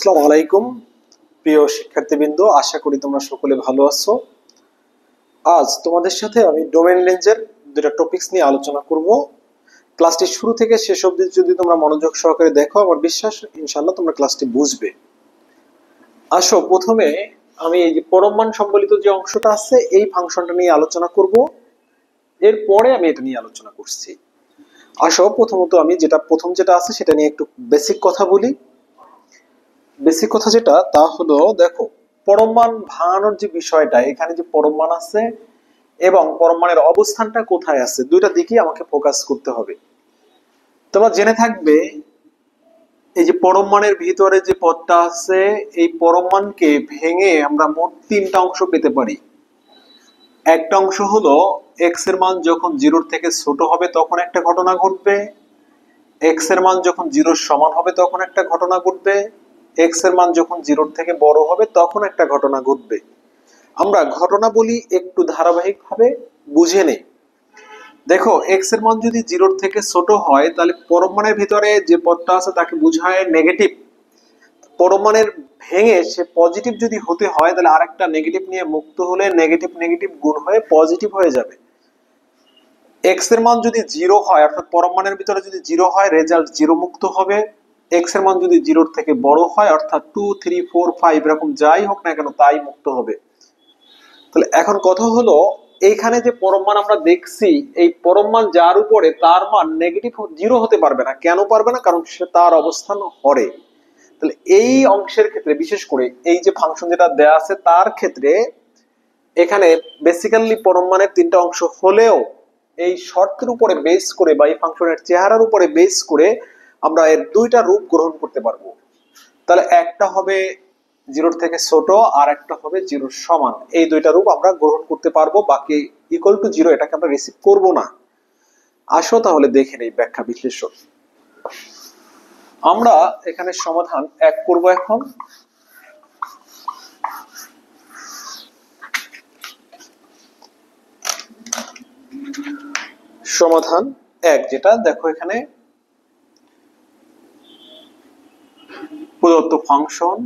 আসসালামু আলাইকুম প্রিয় শিক্ষার্থীবৃন্দ, আশা করি তোমরা সকলে ভালো আছো। আজ তোমাদের সাথে আমি ডোমেন রেঞ্জের দুটো টপিকস নিয়ে আলোচনা করব। ক্লাসটি শুরু থেকে শেষ অবধি যদি তোমরা মনোযোগ সহকারে দেখো, আমার বিশ্বাস ইনশাআল্লাহ তোমরা ক্লাসটি বুঝবে। আসো, প্রথমে আমি এই যে পরমমান সম্বলিত যে অংশটা আছে এই ফাংশনটা নিয়ে আলোচনা করব, এরপরে আমি এটা নিয়ে আলোচনা করছি। আসো, প্রথমত আমি যেটা আছে সেটা নিয়ে একটু বেসিক কথা বলি। বেসিক কথা যেটা, তা হলো দেখো, পরমমান ভাঙানোর যে বিষয়টা, এখানে যে পরমমান আছে এবং পরমমানের অবস্থানটা কোথায় আছে, দুইটা দিকেই আমাকে ফোকাস করতে হবে। তোমরা জেনে থাকবে এই যে পরমমানের ভিতরে যে পদটা আছে, এই পরমমানকে ভেঙে আমরা মোট তিনটা অংশ পেতে পারি। একটা অংশ হলো এক্স এর মান যখন জিরোর থেকে ছোট হবে তখন একটা ঘটনা ঘটবে, এক্স এর মান যখন জিরোর সমান হবে তখন একটা ঘটনা ঘটবে, এক্স এর মান যখন জিরোর থেকে বড় হবে তখন একটা ঘটনা ঘটবে। আমরা ঘটনা বলি একটু ধারাবাহিকভাবে বুঝে নেই। দেখো, এক্স এর মান যদি জিরোর থেকে ছোট হয় তাহলে পরমাণের ভিতরে যে পদটা আছে তাকে বোঝায় নেগেটিভ। পরমাণের ভেঙে সে পজিটিভ যদি হতে হয় তাহলে আরেকটা নেগেটিভ নিয়ে মুক্ত হলে নেগেটিভ নেগেটিভ গুণ হয়ে পজিটিভ হয়ে যাবে। এক্স এর মান যদি জিরো হয়, অর্থাৎ পরমাণের ভিতরে যদি জিরো হয়, রেজাল্ট জিরো মুক্ত হবে। এক্স এর মান যদি জিরোর থেকে বড় হয়, অর্থাৎ 2 3 4 5 এরকম যাই হোক না কেন তাই মুক্ত হবে। তাহলে এখন কথা হলো, এইখানে যে পরমমান আমরা দেখছি, এই পরমমান যার উপরে তার মান নেগেটিভ জিরো হতে পারবে না। কেন পারবে না? কারণ সে তার অবস্থান হরে। তাহলে এই অংশের ক্ষেত্রে বিশেষ করে এই যে ফাংশন যেটা দেয়া আছে তার ক্ষেত্রে এখানে বেসিক্যালি পরমমানের তিনটা অংশ হলেও এই শর্তের উপরে বেস করে বা এই ফাংশনের চেহারার উপরে বেস করে আমরা এর দুইটা রূপ গ্রহণ করতে পারবো। তাহলে একটা হবে জিরোর থেকে ছোট আর একটা হবে জিরোর সমান। এই দুইটা রূপ আমরা গ্রহণ করতে পারবো, বাকি ইকুয়াল টু জিরো এটাকে আমরা রিসিভ করব না। আসো তাহলে দেখে নেই ব্যাখ্যা বিশ্লেষণ। আমরা এখানে সমাধান এক করব এখন। সমাধান এক, যেটা দেখো এখানে প্রদত্ত ফাংশন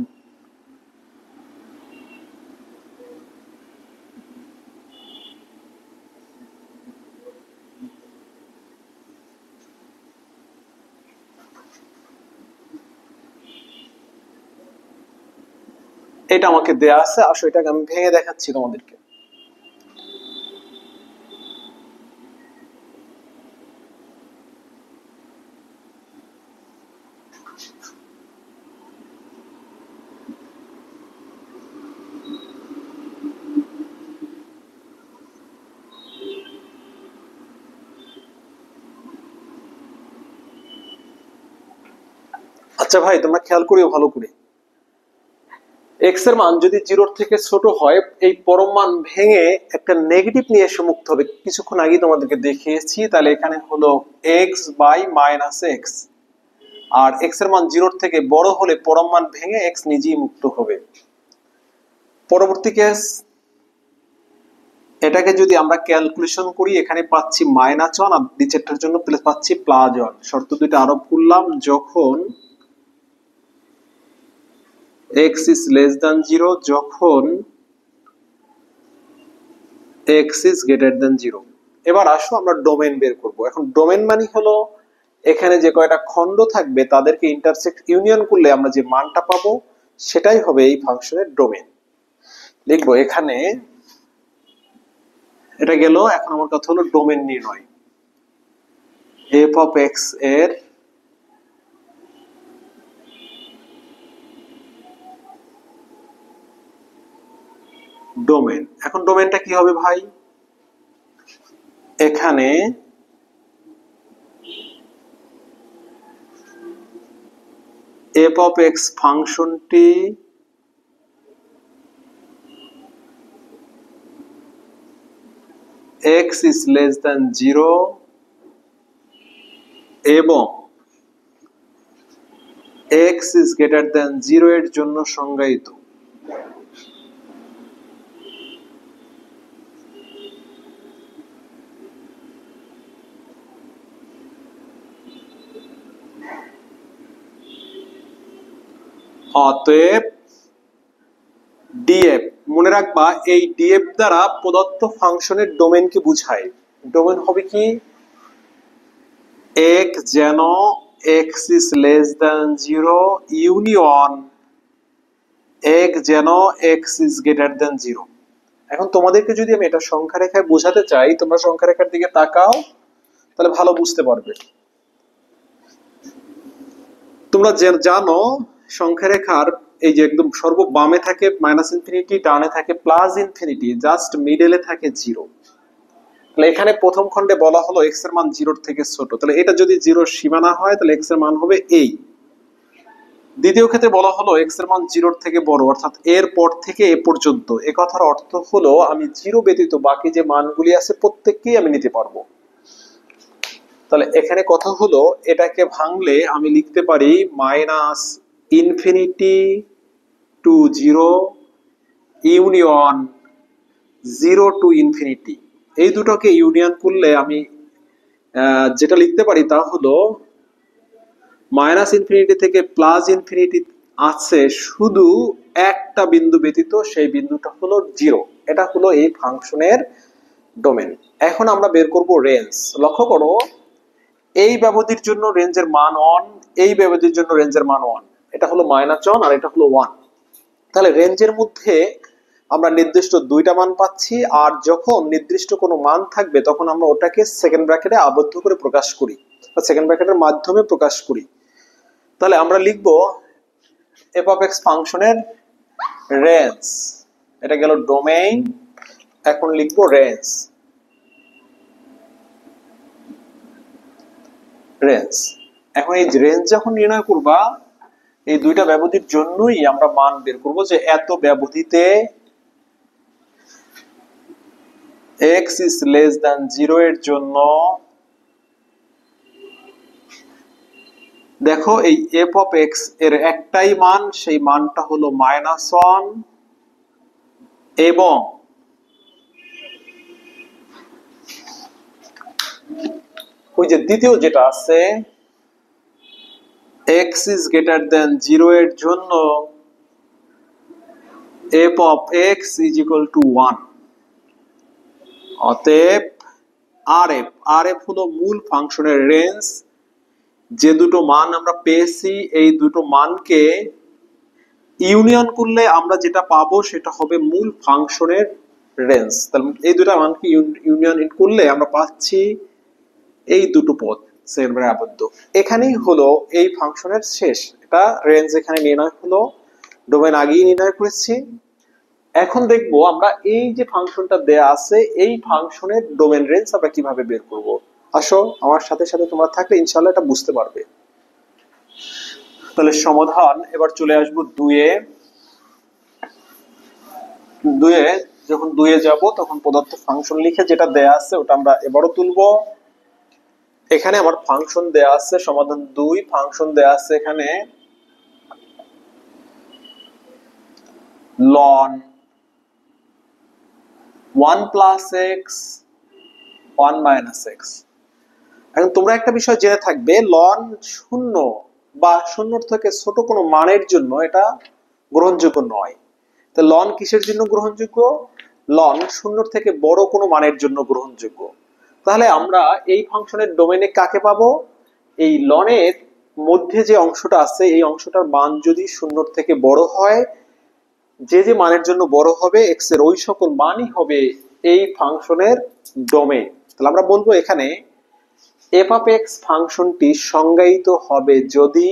এটা আমাকে দেয়া আছে। আসো এটাকে আমি ভেঙে দেখাচ্ছি তোমাদেরকে। আচ্ছা ভাই, তোমরা খেয়াল করিও ভালো করে। এক্স এর মান যদি জিরোর থেকে ছোট হয়, এই পরম মান ভেঙে একটা নেগেটিভ নিয়ে এসে মুক্ত হবে। কিছুক্ষণ আগে তোমাদেরকে দেখিয়েছি। তাহলে এখানে হলো এক্স বাই মাইনাস এক্স, আর এক্স এর মান জিরোর থেকে বড় হলে পরম মান ভেঙে এক্স নিজেই মুক্ত হবে। পরবর্তী কেস, এটাকে যদি আমরা ক্যালকুলেশন করি, এখানে পাচ্ছি -1 আর নিচেরটার জন্য পাচ্ছি +1। শর্ত দুইটা আরোপ করলাম, যখন x is less than 0, যখন x is greater than 0। এবার আসো আমরা ডোমেন বের করব। এখন ডোমেন মানে হলো এখানে যে কয়টা খণ্ড থাকবে তাদেরকে ইন্টারসেক্ট ইউনিয়ন করলে আমরা যে মানটা পাবো সেটাই হবে এই ফাংশনের ডোমেন। লিখবো এখানে, এটা গেল। এখন আমার কথা হলো ডোমেন নির্ণয়। f of x এর ডোমেন। এখন ডোমেনটা কি হবে ভাই? এখানে f of x ফাংশনটি x is less than 0 এবং x is greater than 0 এর জন্য সংজ্ঞায়িত। অতএব ডিএফ, মনে রাখবা এই ডিএফ দ্বারা প্রদত্ত ফাংশনের ডোমেনকে বোঝায়। ডোমেন হবে কি, এক যেন x is less than 0 union এক যেন এক্স ইজ গ্রেটার দ্যান 0। এখন তোমাদেরকে যদি আমি এটা সংখ্যা রেখায় বোঝাতে চাই, তোমরা সংখ্যা রেখার দিকে তাকাও, তাহলে ভালো বুঝতে পারবে। তোমরা জানো সংখ্যা রেখার এই যে একদম সর্ব বামে থাকে মাইনাস ইনফিনিটি, ডানে থাকে প্লাস ইনফিনিটি, জাস্ট মিডলে থাকে 0। তাহলে এখানে প্রথম খণ্ডে বলা হলো এক্স এর মান 0 থেকে ছোট, তাহলে এটা যদি 0 সীমানা হয় তাহলে এক্স এর মান হবে এই। দ্বিতীয় ক্ষেত্রে বলা হলো এক্স এর মান 0 থেকে বড়, অর্থাৎ এর পর থেকে এ পর্যন্ত। এ কথার অর্থ হলো আমি 0 ব্যতীত বাকি যে মানগুলি আছে প্রত্যেককেই আমি নিতে পারবো। তাহলে এখানে কথা হলো এটাকে ভাঙলে আমি লিখতে পারি minus infinity two 0 union 0 to infinity. এই দুটোকে ইউনিয়ন করলে আমি যেটা লিখতে পারি তা হলো মাইনাস ইনফিনিটি থেকে প্লাস ইনফিনিটি আছে শুধু একটা বিন্দু ব্যতীত, সেই বিন্দুটা হলো 0। এটা হলো এই ফাংশনের ডোমেন। এখন আমরা বের করব রেঞ্জ। লক্ষ্য করো এই ব্যবধির জন্য রেঞ্জের মান 1, এই ব্যবধির জন্য রেঞ্জের মান 1, এটা হলো -1 আর এটা হলো 1। তাহলে রেঞ্জের মধ্যে আমরা নির্দিষ্ট দুইটা মান পাচ্ছি, আর যখন নির্দিষ্ট কোনো মান থাকবে তখন আমরা ওটাকে সেকেন্ড ব্র্যাকেটে আবদ্ধ করে প্রকাশ করি বা সেকেন্ড ব্র্যাকেটের মাধ্যমে প্রকাশ করি। তাহলে আমরা লিখব এফ অফ এক্স ফাংশনের রেঞ্জ, এটা গেল ডোমেইন। এখন লিখব রেঞ্জ। রেঞ্জ, এখন এই রেঞ্জ যখন নির্ণয় করবা এই দুইটা ব্যবধির জন্যই আমরা মান বের করব যে এত ব্যবধিতে x is less than 0 এর জন্য দেখো এই f of x এর একটাই মান, সেই মানটা হলো -1, এবং ওই যে দ্বিতীয় যেটা আছে x is greater than 0 এর জন্য f of x is equal to 1। অতএব RF হলো মূল ফাংশনের রেঞ্জ। যে দুটো মান আমরা পেয়েছি এই দুটো মানকে ইউনিয়ন করলে আমরা যেটা পাবো সেটা হবে মূল ফাংশনের রেঞ্জ। তাহলে এই দুটো মানকে ইউনিয়ন করলে আমরা পাচ্ছি এই দুটো পদ সেকেন্ড ব্র্যাকেটে আবদ্ধ। এখানেই হলো এই ফাংশনের শেষ। এটা রেঞ্জ এখানে নির্ণয় হলো, ডোমেন আগেই নির্ণয় করেছি। এখন দেখবো আমরা এই যে ফাংশনটা দেয়া আছে এই ফাংশনের ডোমেন রেঞ্জ আমরা কিভাবে বের করব। আসো আমার সাথে সাথে তোমরা থাকলে ইনশাআল্লাহ এটা বুঝতে পারবে। তাহলে সমাধান এবার চলে আসবো 2-এ। যখন 2-এ যাব তখন প্রদত্ত ফাংশন লিখে যেটা দেয়া আছে ওটা আমরা এবারও তুলবো। এখানে আমার ফাংশন দেয়া আছে সমাধান 2, ফাংশন দেয়া আছে এখানে ln 1 plus x 1 minus x। এখন তোমরা একটা বিষয় জেনে থাকবে, ln 0 বা 0 থেকে ছোট কোনো মানের জন্য এটা গ্রহণযোগ্য নয়। তো ln কিসের জন্য গ্রহণযোগ্য? ln 0 থেকে বড় কোনো মানের জন্য গ্রহণযোগ্য। তাহলে আমরা এই ফাংশনের ডোমেনে কাকে পাবো? এই ln এর মধ্যে যে অংশটা আছে এই অংশটার মান যদি 0 থেকে বড় হয়, যে যে মানের জন্য বড় হবে x এর ওই সকল মানই হবে এই ফাংশনের ডোমেন। তাহলে আমরা বলবো এখানে f of x ফাংশনটি সংজ্ঞায়িত হবে যদি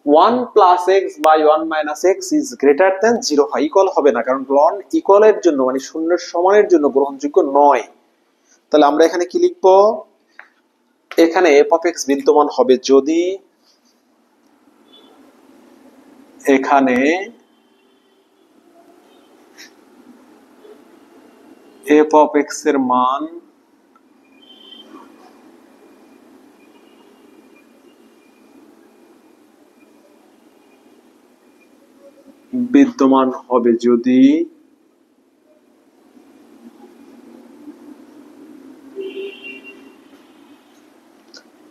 1 plus x by 1 minus x is greater than 0 হয়। ইকুয়াল হবে না, কারণ ln ইকুয়ালের জন্য মানে শূন্যের সমানের জন্য গ্রহণযোগ্য নয়। তাহলে আমরা এখানে কি লিখবো? এখানে f of x বিদ্যমান হবে যদি এখানে f of x এর মান বিদ্যমান হবে যদি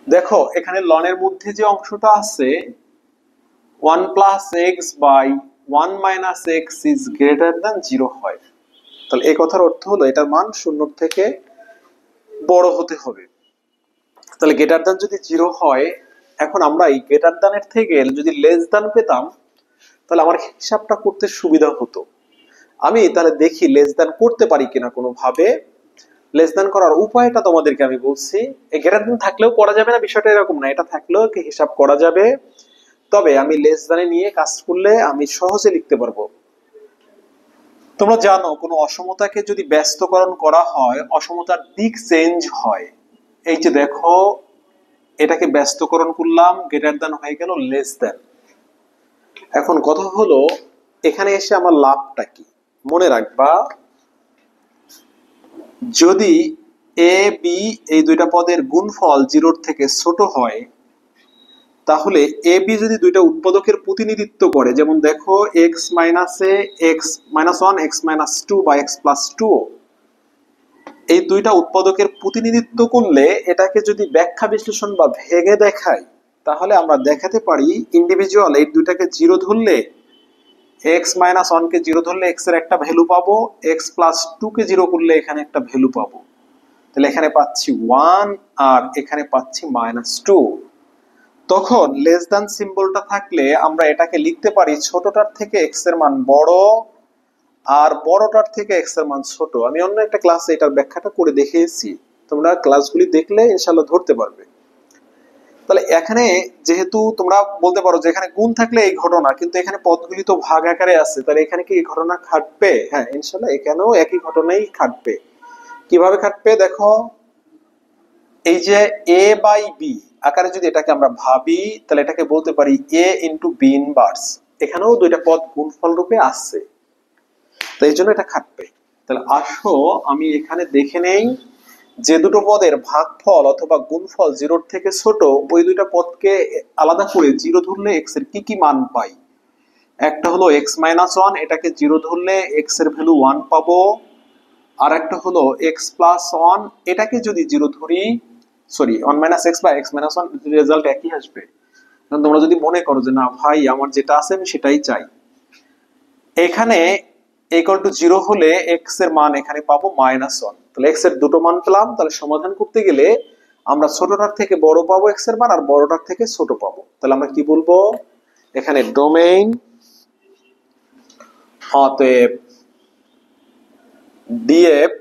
দেখো এখানে ln এর মধ্যে যে অংশটা আছে 1 plus x by 1 minus x is greater than 0 হয়। তাহলে এই কথার অর্থ হলো এটার মান 0 থেকে বড় হতে হবে। তাহলে গ্রেটার দ্যান যদি 0 হয়, এখন আমরা এই গ্রেটার দ্যানের থেকে যদি লেস দ্যান পেতাম তাহলে আমার হিসাবটা করতে সুবিধা হতো। আমি তাহলে দেখি লেস দ্যান করতে পারি কিনা কোনোভাবে। লেস দ্যান করার উপায়টা তোমাদেরকে আমি বলছি। এই গ্রেটার দ্যান থাকলেও করা যাবে না, বিষয়টা এরকম না, এটা থাকলেও হিসাব করা যাবে। তবে আমি লেস দ্যানে নিয়ে কাজ করলে আমি সহজে লিখতে পারবো। তোমরা জানো কোনো অসমতাকে যদি ব্যস্তকরণ করা হয় অসমতার দিক চেঞ্জ হয়। এই যে দেখো এটাকে ব্যস্তকরণ করলাম, গ্রেটার দ্যান হয়ে গেল লেস দ্যান। এখন কথা হলো এখানে এসে আমার লাভটা কি? মনে রাখবা যদি এ বি এই দুইটা পদের গুণফল 0 থেকে ছোট হয় তাহলে এ বি যদি দুইটা উৎপাদকের প্রতিনিধিত্ব করে, যেমন দেখো এক্স মাইনাস এ এক্স মাইনাস 1 এক্স মাইনাস 2 বা এক্স প্লাস 2, এই দুইটা উৎপাদকের প্রতিনিধিত্ব করলে এটাকে যদি ব্যাখ্যা বিশ্লেষণ বা ভেঙে দেখাই তাহলে আমরা দেখাতে পারি ইন্ডিভিজুয়াল এই দুইটাকে 0 ধরলে এক্স মাইনাস 1 কে 0 ধরলে এক্স এর একটা ভ্যালু পাবো, এক্স প্লাস 2 কে 0 করলে এখানে একটা ভ্যালু পাবো। তাহলে এখানে পাচ্ছি 1 আর এখানে পাচ্ছি -2। তখন লেস দ্যান সিম্বলটা থাকলে আমরা এটাকে লিখতে পারি ছোটটার থেকে এক্স এর মান বড় আর বড়টার থেকে এক্স এর মান ছোট। আমি অন্য একটা ক্লাসে এটার ব্যাখ্যাটা করে দেখিয়েছি, তোমরা ক্লাসগুলি দেখলে ইনশাআল্লাহ ধরতে পারবে। তাহলে এখানে যেহেতু তোমরা বলতে পারো যে এখানে গুণ থাকলে এই ঘটনা, কিন্তু এখানে পদগুলি তো ভাগ আকারে আছে, তাহলে এখানে কি এই ঘটনা খাটবে? হ্যাঁ ইনশাআল্লাহ এখানেও একই ঘটনাই খাটবে। কিভাবে খাটবে দেখো, এই যে এ বাই বি আকারে যদি এটাকে আমরা ভাবি তাহলে এটাকে বলতে পারি এ ইন্টু বি ইনভার্স। এখানেও দুইটা পদ গুণফল রূপে আসছে, তো এই জন্য এটা খাটবে। তাহলে আসো আমি এখানে দেখে নেই যে দুটো পদের ভাগফল অথবা গুণফল 0 থেকে ছোট ওই দুইটা পদকে আলাদা করে 0 ধরলে এক্স এর কি কি মান পাই। একটা হলো এক্স মাইনাস 1, এটাকে 0 ধরলে এক্স এর ভ্যালু 1 পাবো। আর একটা হলো এক্স প্লাস 1, এটাকে যদি 0 ধরি, সরি 1 মাইনাস এক্স বা এক্স মাইনাস 1, রেজাল্ট একই আসবে। তোমরা যদি মনে করো যে না ভাই আমার যেটা আছে আমি সেটাই চাই, এখানে ইকুয়াল টু 0 হলে এক্স এর মান এখানে পাবো -1। তাহলে এক্স এর দুটো মান পেলাম। তাহলে সমাধান করতে গেলে আমরা ছোটটার থেকে বড় পাবো এক্স এর মান আর বড়টার থেকে ছোট পাবো। তাহলে আমরা কি বলবো এখানে ডোমেইন অতএব ডিএফ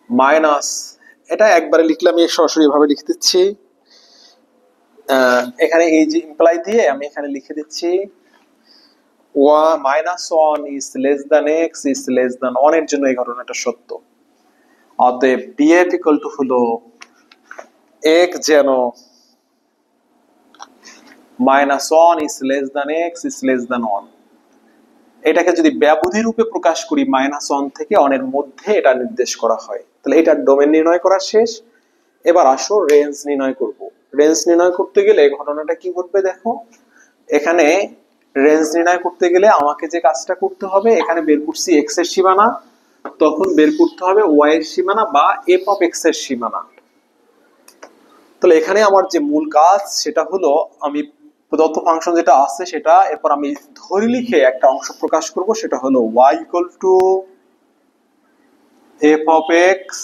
মাইনাস, এটা একবারে লিখলে আমি সরাসরি ভাবে লিখে দিচ্ছি, এখানে এই যে ইমপ্লাই দিয়ে আমি এখানে লিখে দিচ্ছি -1 is less than x is less than 1 এর জন্য এই ঘটনাটা সত্য। অতএব df equal to হলো x যেন -1 is less than x is less than 1। এটাকে যদি ব্যবধি রূপে প্রকাশ করি -1 থেকে 1 এর মধ্যে এটা নির্দেশ করা হয়। তাহলে এটা ডোমেইন নির্ণয় করা শেষ। এবার আসো রেঞ্জ নির্ণয় করব। রেঞ্জ নির্ণয় করতে গেলে ঘটনাটা কি ঘটবে দেখো, এখানে রেঞ্জ নির্ণয় করতে গেলে আমাকে যে কাজটা করতে হবে, এখানে বের করছি এক্স এর সীমানা, তখন বের করতে হবে ওয়াই এর সীমানা বা এফ অফ এক্স এর সীমানা। তাহলে এখানে আমার যে মূল কাজ সেটা হলো আমি প্রদত্ত ফাংশন যেটা আছে সেটা এরপর আমি ধরে লিখে একটা অংশ প্রকাশ করব, সেটা হলো y equal to f of x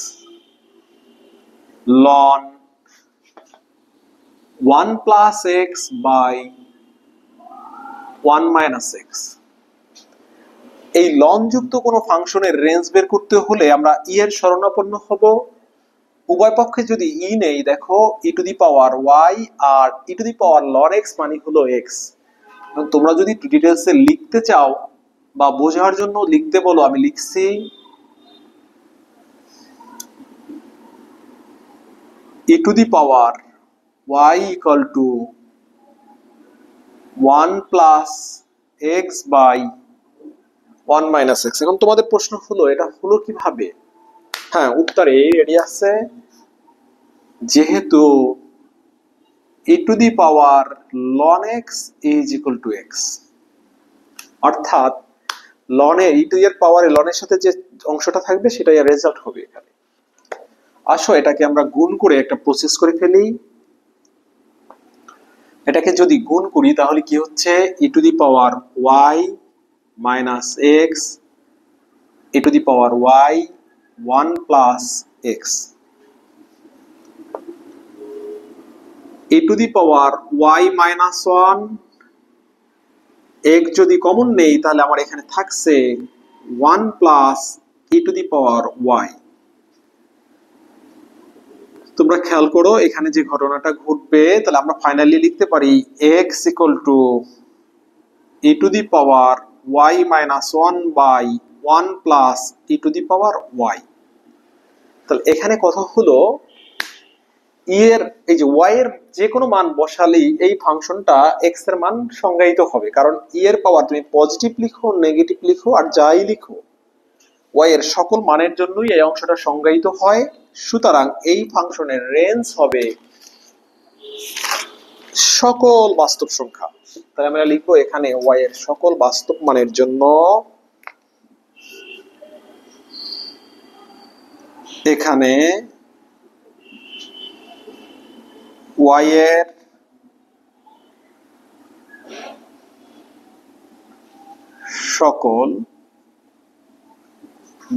ln 1 plus x by 1 minus x. এই লন যুক্ত কোন ফাংশনের রেঞ্জ বের করতে হলে আমরা ই এর শরণাপন্ন হব। উভয় পক্ষে যদি ই নেই, দেখো e to the power Y আর e to the power ln X মানে হলো এক্স। তোমরা যদি ডিটেলসে লিখতে চাও বা বোঝার জন্য লিখতে বলো, আমি লিখছি e to the power Y equal to 1 plus x by 1 minus X. এখন তোমাদের প্রশ্ন হলো এটা হলো কিভাবে? হ্যাঁ উত্তর এই রেডি আছে, যেহেতু e to the power ln X is equal to X, অর্থাৎ লনে ই টু এর পাওয়ারে লনের সাথে যে অংশটা থাকবে সেটাই রেজাল্ট হবে এখানে। আসো এটাকে আমরা গুণ করে একটা প্রসেস করে ফেলি। এটাকে যদি গুণ করি তাহলে কি হচ্ছে e to the power y minus x e to the power y 1 plus x e to the power y minus 1 x যদি কমন নেই তাহলে আমার এখানে থাকছে 1 plus e to the power y। তোমরা খেয়াল করো এখানে যে ঘটনাটা ঘটবে তাহলে আমরা ফাইনালি লিখতে পারি x equal to e to the power y minus 1 by 1 plus e to the power y। তাহলে এখানে কথা হলো এর এই যে y এর যে কোনো মান বসালেই এই ফাংশনটা x এর মান সংজ্ঞায়িত হবে, কারণ এর পাওয়ার তুমি পজিটিভ লিখো নেগেটিভ লিখো আর যাই লিখো y এর সকল মানের জন্যই এই অংশটা সংজ্ঞায়িত হয়। সুতরাং এই ফাংশনের রেঞ্জ হবে সকল বাস্তব সংখ্যা। তাহলে আমরা লিখবো এখানে y এর সকল বাস্তব মানের জন্য এখানে y এর সকল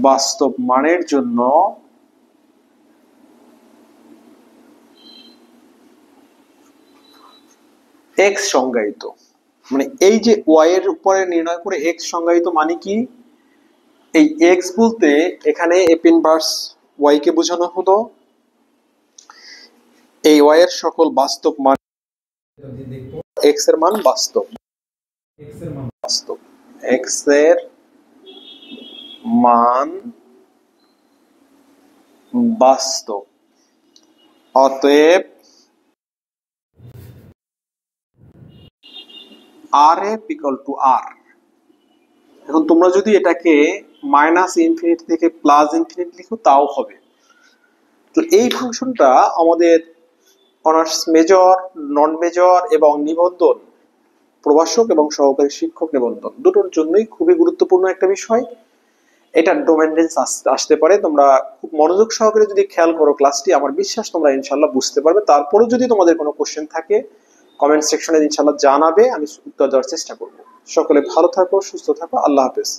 বাস্তব মানের জন্য x সংজ্ঞায়িত। মানে এই যে y এর উপরে নির্ণয় করে x সংজ্ঞায়িত মানে কি, এই x বলতে এখানে f ইনভার্স y কে বোঝানো হলো। এই y এর সকল বাস্তব মান x এর মান বাস্তব, x এর মান বাস্তব। অতএব rf ইকুয়াল টু r। এখন তোমরা যদি এটাকে মাইনাস ইনফিনিটি থেকে প্লাস ইনফিনিটি লিখো তাও হবে। তো এই ফাংশনটা আমাদের অনার্স মেজর, নন মেজর এবং নিবন্ধন প্রভাষক এবং সহকারী শিক্ষক নিবন্ধন দুটোর জন্যই খুবই গুরুত্বপূর্ণ একটা বিষয়। এটা ডোমেন রেঞ্জ আসতে পারে। তোমরা খুব মনোযোগ সহকারে যদি খেয়াল করো ক্লাসটি, আমার বিশ্বাস তোমরা ইনশাল্লাহ বুঝতে পারবে। তারপরেও যদি তোমাদের কোনো কোশ্চেন থাকে কমেন্ট সেকশনে ইনশাল্লাহ জানাবে, আমি উত্তর দেওয়ার চেষ্টা করব। সকলে ভালো থাকো, সুস্থ থাকো, আল্লাহ হাফেজ।